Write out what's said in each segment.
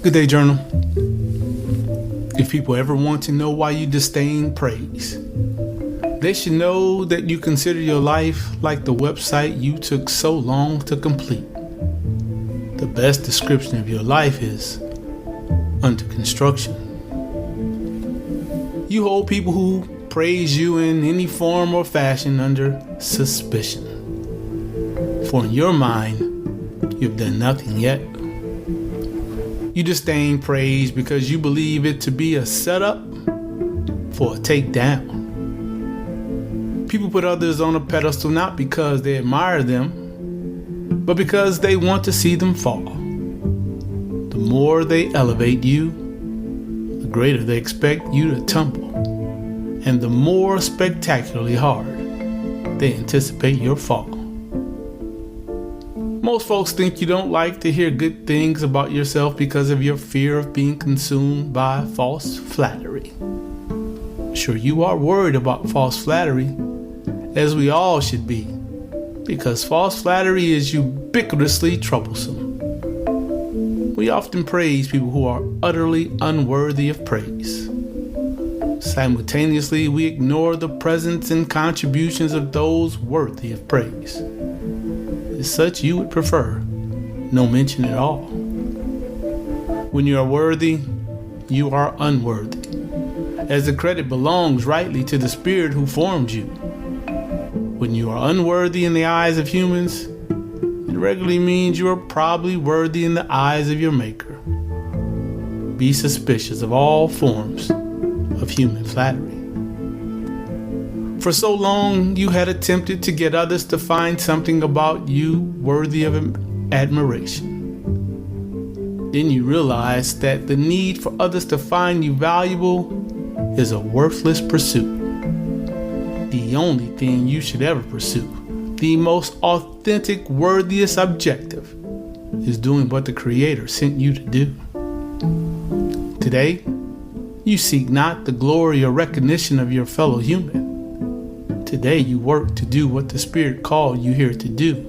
Good day, journal. If people ever want to know why you disdain praise, they should know that you consider your life like the website you took so long to complete. The best description of your life is under construction. You hold people who praise you in any form or fashion under suspicion. For in your mind, you've done nothing yet. You disdain praise because you believe it to be a setup for a takedown. People put others on a pedestal not because they admire them, but because they want to see them fall. The more they elevate you, the greater they expect you to tumble, and the more spectacularly hard they anticipate your fall. Most folks think you don't like to hear good things about yourself because of your fear of being consumed by false flattery. Sure, you are worried about false flattery, as we all should be, because false flattery is ubiquitously troublesome. We often praise people who are utterly unworthy of praise. Simultaneously, we ignore the presence and contributions of those worthy of praise. As such, you would prefer no mention at all. When you are worthy, you are unworthy, as the credit belongs rightly to the Spirit who formed you. When you are unworthy in the eyes of humans, it regularly means you are probably worthy in the eyes of your Maker. Be suspicious of all forms of human flattery. For so long, you had attempted to get others to find something about you worthy of admiration. Then you realized that the need for others to find you valuable is a worthless pursuit. The only thing you should ever pursue, the most authentic, worthiest objective, is doing what the Creator sent you to do. Today, you seek not the glory or recognition of your fellow human. Today you work to do what the Spirit called you here to do,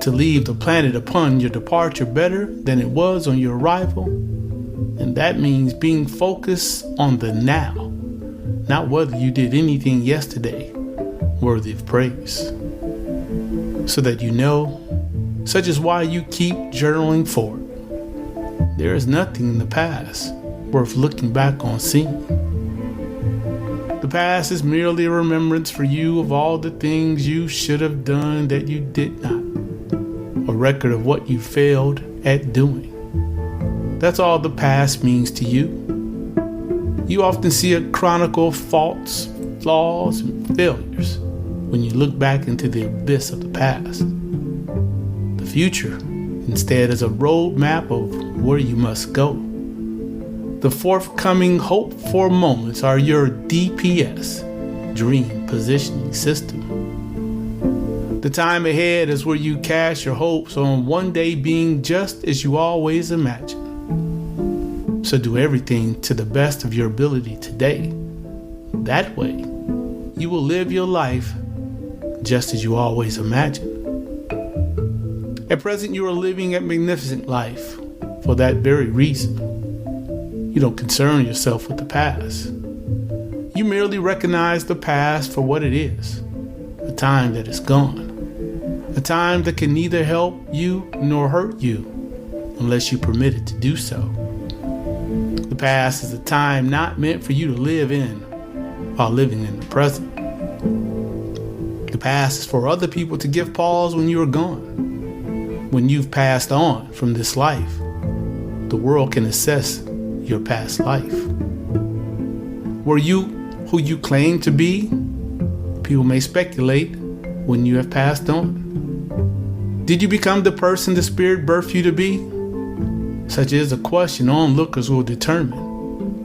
to leave the planet upon your departure better than it was on your arrival. And that means being focused on the now, not whether you did anything yesterday worthy of praise. So that you know, such is why you keep journaling forward. There is nothing in the past worth looking back on seeing. The past is merely a remembrance for you of all the things you should have done that you did not, a record of what you failed at doing. That's all the past means to you. You often see a chronicle of faults, flaws, and failures when you look back into the abyss of the past. The future, instead, is a roadmap of where you must go. The forthcoming hoped-for moments are your DPS, Dream Positioning System. The time ahead is where you cast your hopes on one day being just as you always imagined. So do everything to the best of your ability today. That way, you will live your life just as you always imagined. At present, you are living a magnificent life for that very reason. You don't concern yourself with the past. You merely recognize the past for what it is, a time that is gone, a time that can neither help you nor hurt you unless you permit it to do so. The past is a time not meant for you to live in while living in the present. The past is for other people to give pause when you are gone. When you've passed on from this life, the world can assess your past life. Were you who you claim to be? People may speculate when you have passed on. Did you become the person the Spirit birthed you to be? Such is a question onlookers will determine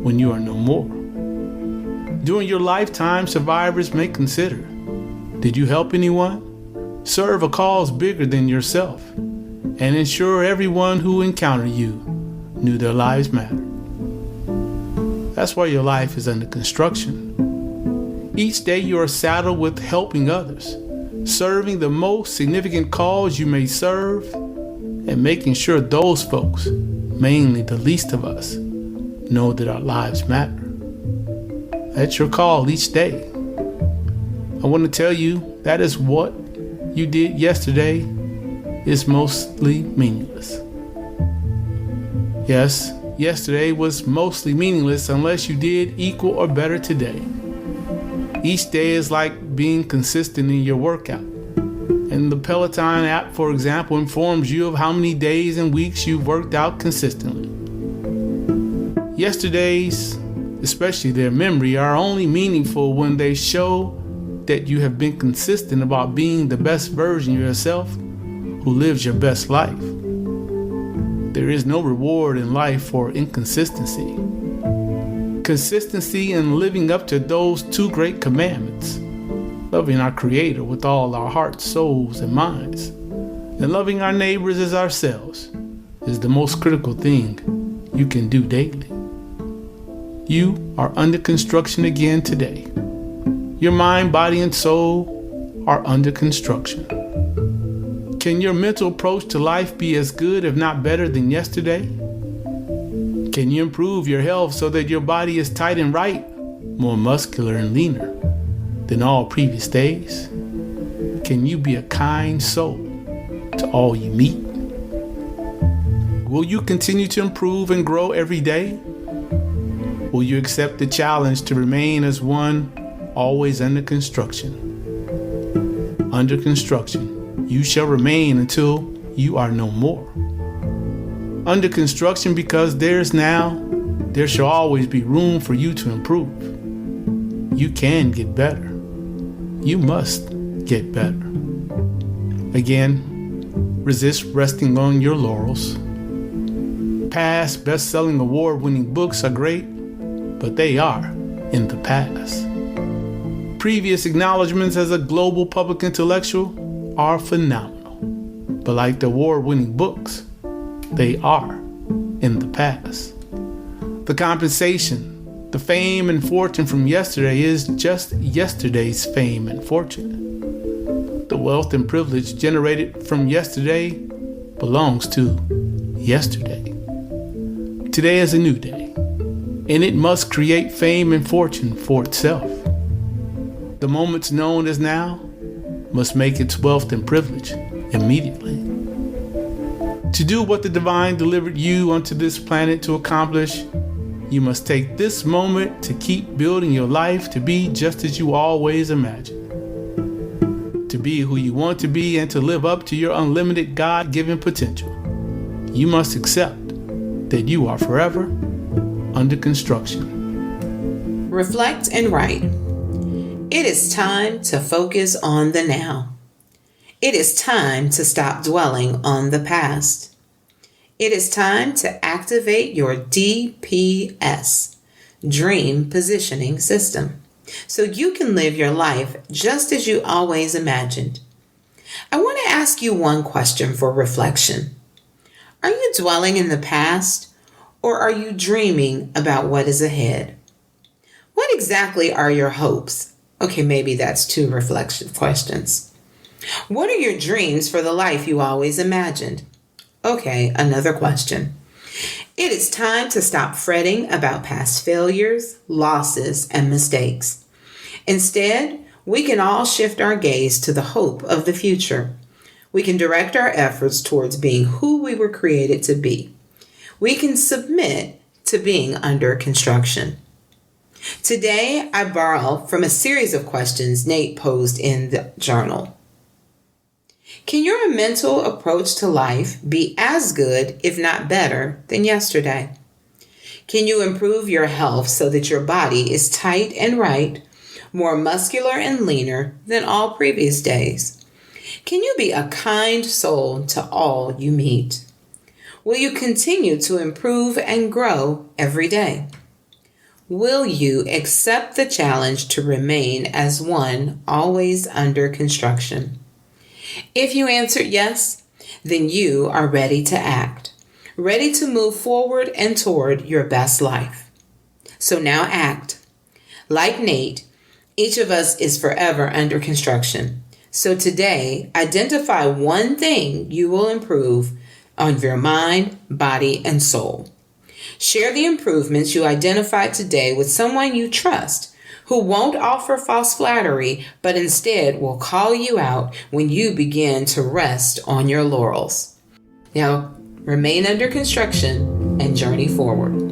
when you are no more. During your lifetime, survivors may consider, did you help anyone? Serve a cause bigger than yourself, and ensure everyone who encountered you knew their lives mattered. That's why your life is under construction. Each day you are saddled with helping others, serving the most significant cause you may serve, and making sure those folks mainly the least of us, know that our lives matter. That's your call each day. I want to tell you that is what you did yesterday is mostly meaningless. Yes, yesterday was mostly meaningless unless you did equal or better today. Each day is like being consistent in your workout. And the Peloton app, for example, informs you of how many days and weeks you've worked out consistently. Yesterday's, especially their memory, are only meaningful when they show that you have been consistent about being the best version of yourself who lives your best life. There is no reward in life for inconsistency. Consistency in living up to those two great commandments, loving our Creator with all our hearts, souls, and minds, and loving our neighbors as ourselves, is the most critical thing you can do daily. You are under construction again today. Your mind, body, and soul are under construction. Can your mental approach to life be as good, if not better, than yesterday? Can you improve your health so that your body is tight and right, more muscular and leaner than all previous days? Can you be a kind soul to all you meet? Will you continue to improve and grow every day? Will you accept the challenge to remain as one always under construction? Under construction, you shall remain until you are no more. Under construction because there shall always be room for you to improve. You can get better. You must get better. Again, resist resting on your laurels. Past best-selling award-winning books are great, but they are in the past. Previous acknowledgments as a global public intellectual are phenomenal, but like the award-winning books, they are in the past. The compensation, the fame and fortune from yesterday is just yesterday's fame and fortune. The wealth and privilege generated from yesterday belongs to yesterday. Today is a new day, and it must create fame and fortune for itself. The moments known as now must make its wealth and privilege immediately. To do what the divine delivered you onto this planet to accomplish, you must take this moment to keep building your life to be just as you always imagined. To be who you want to be and to live up to your unlimited God-given potential, you must accept that you are forever under construction. Reflect and write. It is time to focus on the now. It is time to stop dwelling on the past. It is time to activate your DPS, Dream Positioning System, so you can live your life just as you always imagined. I want to ask you one question for reflection. Are you dwelling in the past, or are you dreaming about what is ahead? What exactly are your hopes? Okay, maybe that's two reflection questions. What are your dreams for the life you always imagined? Okay, another question. It is time to stop fretting about past failures, losses, and mistakes. Instead, we can all shift our gaze to the hope of the future. We can direct our efforts towards being who we were created to be. We can submit to being under construction. Today, I borrow from a series of questions Nate posed in the journal. Can your mental approach to life be as good, if not better, than yesterday? Can you improve your health so that your body is tight and right, more muscular and leaner than all previous days? Can you be a kind soul to all you meet? Will you continue to improve and grow every day? Will you accept the challenge to remain as one always under construction? If you answered yes, then you are ready to act, ready to move forward and toward your best life. So now act. Like Nate, each of us is forever under construction. So today, identify one thing you will improve on your mind, body, and soul. Share the improvements you identified today with someone you trust, who won't offer false flattery, but instead will call you out when you begin to rest on your laurels. Now, remain under construction and journey forward.